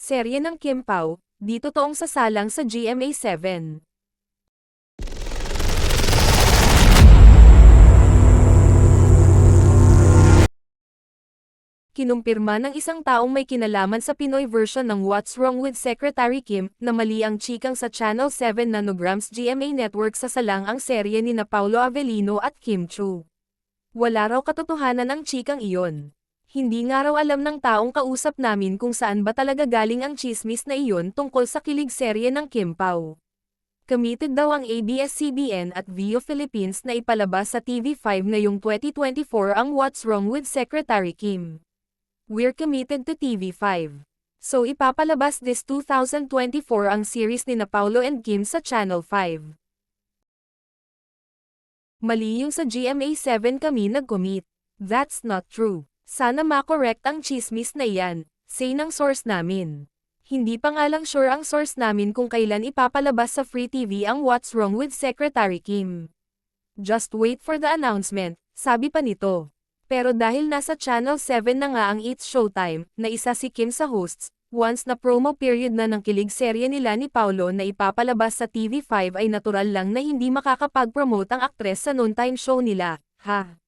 Serye ng Kim Pao, di totoong sasalang sa GMA7. Kinumpirma ng isang taong may kinalaman sa Pinoy version ng What's Wrong with Secretary Kim, na mali ang chikang sa Channel 7 Nanograms GMA Network sasalang ang serye ni Paulo Avellino at Kim Chiu. Wala raw katotohanan ang chikang iyon. Hindi nga raw alam ng taong kausap namin kung saan ba talaga galing ang chismis na iyon tungkol sa kilig serye ng Kim Pao. Committed daw ang ABS-CBN at Vio Philippines na ipalabas sa TV5 ngayong 2024 ang What's Wrong with Secretary Kim. We're committed to TV5. So ipapalabas this 2024 ang series ni Paulo and Kim sa Channel 5. Mali yung sa GMA7 kami nag-commit. That's not true. Sana makorekt ang chismis na iyan, say ng source namin. Hindi pa nga lang sure ang source namin kung kailan ipapalabas sa Free TV ang What's Wrong with Secretary Kim. Just wait for the announcement, sabi pa nito. Pero dahil nasa Channel 7 na nga ang It's Showtime, na isa si Kim sa hosts, once na promo period na ng kilig serye nila ni Paulo na ipapalabas sa TV5 ay natural lang na hindi makakapag-promote ang aktres sa noontime show nila, ha?